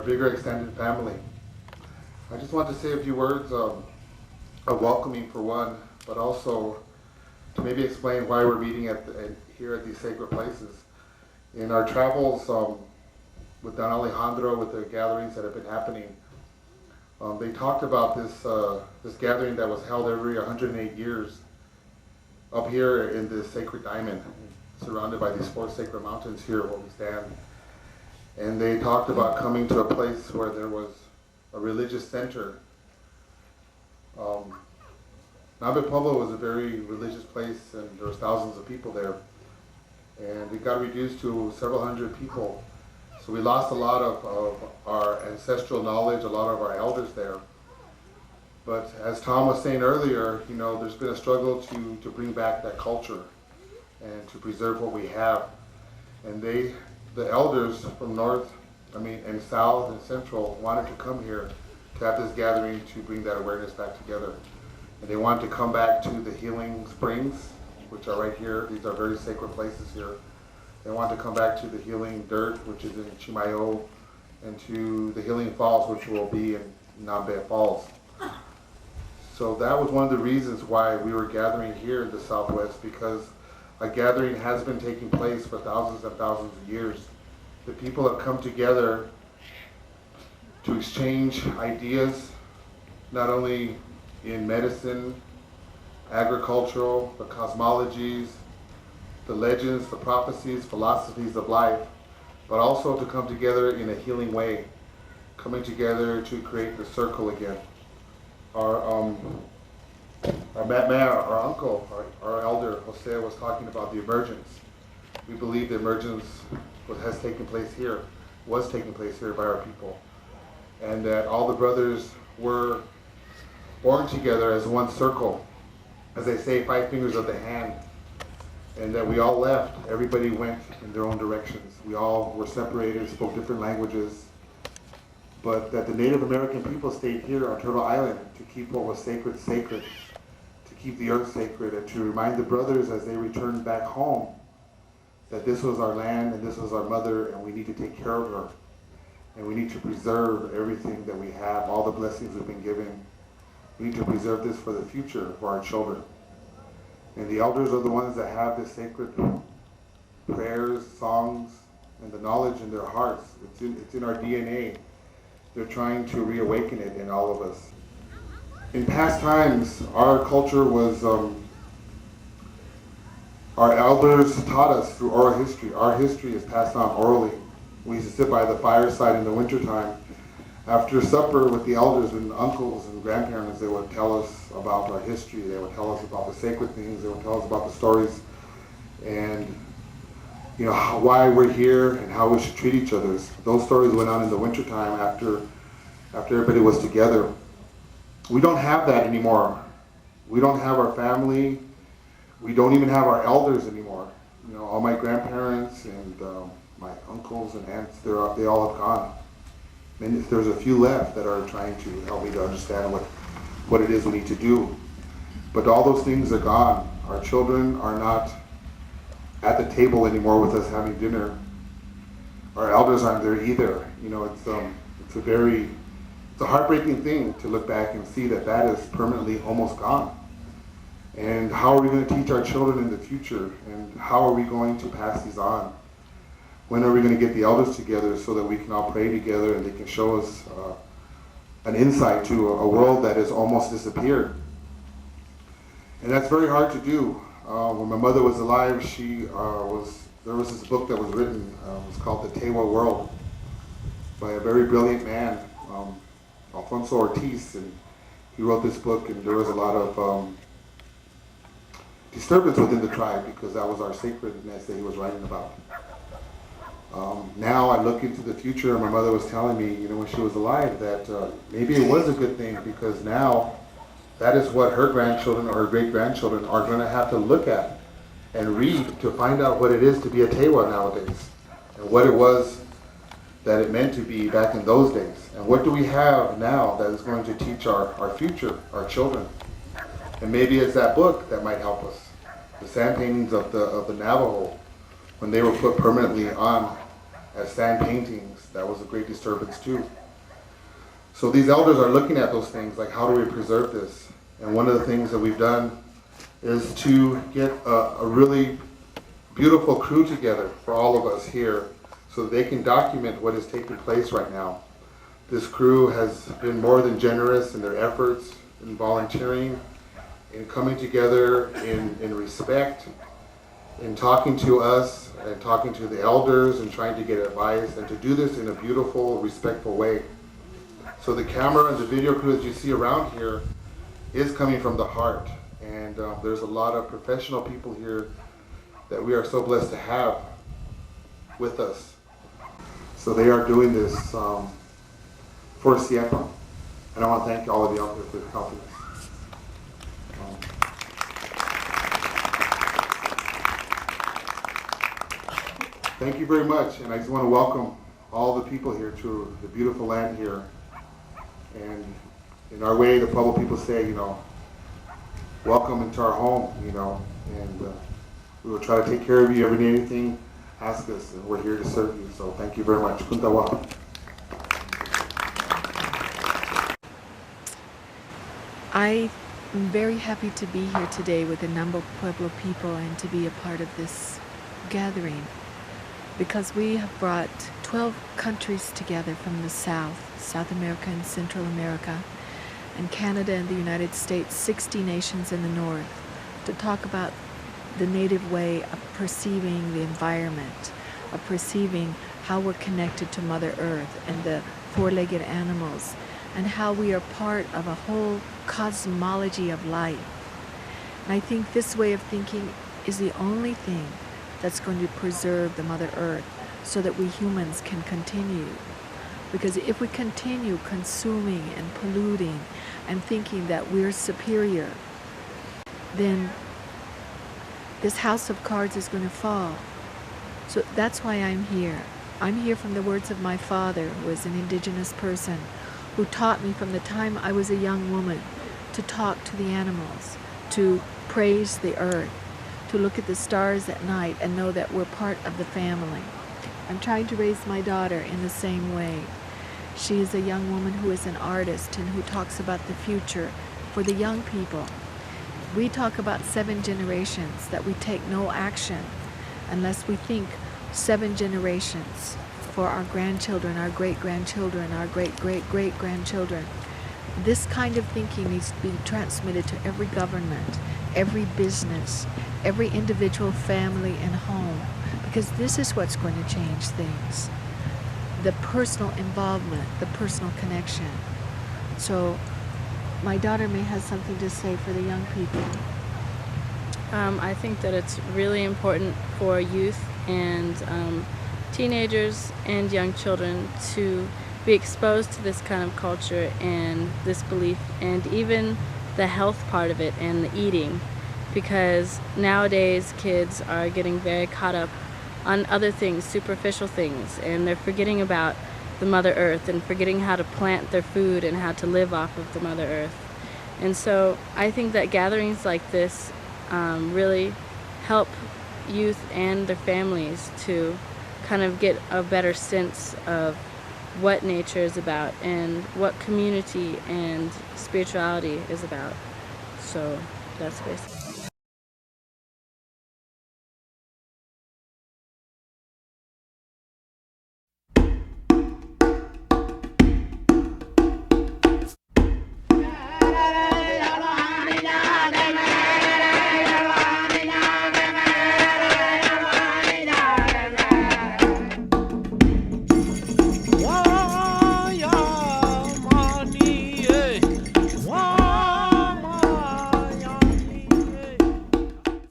bigger extended family. I just want to say a few words of welcoming for one, but also to maybe explain why we're meeting here at these sacred places. In our travels with Don Alejandro, with the gatherings that have been happening, they talked about this gathering that was held every 108 years up here in this sacred diamond, surrounded by these four sacred mountains here where we stand. And they talked about coming to a place where there was a religious center. Nave Pueblo was a very religious place, and there was thousands of people there. And it got reduced to several hundred people. So we lost a lot of our ancestral knowledge, a lot of our elders there. But as Tom was saying earlier, there's been a struggle to bring back that culture and to preserve what we have. And the elders from north, and south and central wanted to come here to have this gathering to bring that awareness back together. And they wanted to come back to the healing springs, which are right here. These are very sacred places here. They want to come back to the healing dirt, which is in Chimayo, and to the healing falls, which will be in Nambe Falls. So that was one of the reasons why we were gathering here in the Southwest, because a gathering has been taking place for thousands and thousands of years. The people have come together to exchange ideas, not only in medicine, agricultural, the cosmologies, the legends, the prophecies, philosophies of life, but also to come together in a healing way, coming together to create the circle again. Our uncle, our elder, Jose, was talking about the emergence. We believe the emergence was taking place here by our people. And that all the brothers were born together as one circle, as they say, 5 fingers of the hand. And that we all left, everybody went in their own directions. We all were separated, spoke different languages, but that the Native American people stayed here on Turtle Island to keep what was sacred, to keep the earth sacred, and to remind the brothers as they returned back home that this was our land and this was our mother, and we need to take care of her. And we need to preserve everything that we have, all the blessings we've been given. We need to preserve this for the future, for our children. And the elders are the ones that have this sacred prayers, songs, and the knowledge in their hearts. It's in our DNA. They're trying to reawaken it in all of us. In past times, our culture was, our elders taught us through oral history. Our history is passed on orally. We used to sit by the fireside in the wintertime. After supper with the elders and uncles and grandparents, they would tell us about our history. They would tell us about the sacred things. They would tell us about the stories and why we're here and how we should treat each other. Those stories went on in the wintertime after everybody was together. We don't have that anymore. We don't have our family. We don't even have our elders anymore. All my grandparents and my uncles and aunts, they all have gone. And there's a few left that are trying to help me to understand what it is we need to do. But all those things are gone. Our children are not at the table anymore with us having dinner. Our elders aren't there either. It's a heartbreaking thing to look back and see that is permanently almost gone. And how are we going to teach our children in the future? And how are we going to pass these on? When are we going to get the elders together so that we can all pray together and they can show us an insight to a world that has almost disappeared? And that's very hard to do. When my mother was alive, there was this book that was written. It was called The Tewa World by a very brilliant man, Alfonso Ortiz. And he wrote this book, and there was a lot of disturbance within the tribe because that was our sacredness that he was writing about. Now I look into the future, and my mother was telling me, when she was alive, that maybe it was a good thing, because now that is what her grandchildren or her great-grandchildren are going to have to look at and read to find out what it is to be a Tewa nowadays, and what it was that it meant to be back in those days. And what do we have now that is going to teach our future, our children? And maybe it's that book that might help us. The sand paintings of the Navajo, when they were put permanently on as sand paintings, that was a great disturbance too. So these elders are looking at those things, like how do we preserve this? And one of the things that we've done is to get a really beautiful crew together for all of us here so that they can document what is taking place right now. This crew has been more than generous in their efforts, in volunteering, in coming together in respect, in talking to us and talking to the elders and trying to get advice, and to do this in a beautiful, respectful way. So the camera and the video crew that you see around here is coming from the heart. And there's a lot of professional people here that we are so blessed to have with us. So they are doing this for Seattle. And I want to thank all of you out there for helping us. Thank you very much. And I just want to welcome all the people here to the beautiful land here. And in our way, the Pueblo people say, welcome into our home, and we will try to take care of you. Ever need anything, ask us, and we're here to serve you. So thank you very much. Kuntawa. I am very happy to be here today with a number of Pueblo people and to be a part of this gathering, because we have brought 12 countries together from the South America and Central America, and Canada and the United States, 60 nations in the North, to talk about the native way of perceiving the environment, of perceiving how we're connected to Mother Earth and the four-legged animals, and how we are part of a whole cosmology of life. And I think this way of thinking is the only thing that's going to preserve the Mother Earth so that we humans can continue. Because if we continue consuming and polluting and thinking that we're superior, then this house of cards is going to fall. So that's why I'm here. I'm here from the words of my father, who was an indigenous person, who taught me from the time I was a young woman to talk to the animals, to praise the earth, to look at the stars at night and know that we're part of the family. I'm trying to raise my daughter in the same way. She is a young woman who is an artist and who talks about the future for the young people. We talk about 7 generations, that we take no action unless we think 7 generations for our grandchildren, our great-grandchildren, our great-great-great-grandchildren. This kind of thinking needs to be transmitted to every government, every business, every individual family and home, because this is what's going to change things. The personal involvement, the personal connection. So my daughter may have something to say for the young people. I think that it's really important for youth and teenagers and young children to be exposed to this kind of culture and this belief, and even the health part of it and the eating, because nowadays kids are getting very caught up on other things, superficial things, and they're forgetting about the Mother Earth and forgetting how to plant their food and how to live off of the Mother Earth. And so I think that gatherings like this really help youth and their families to kind of get a better sense of what nature is about and what community and spirituality is about. So that's basically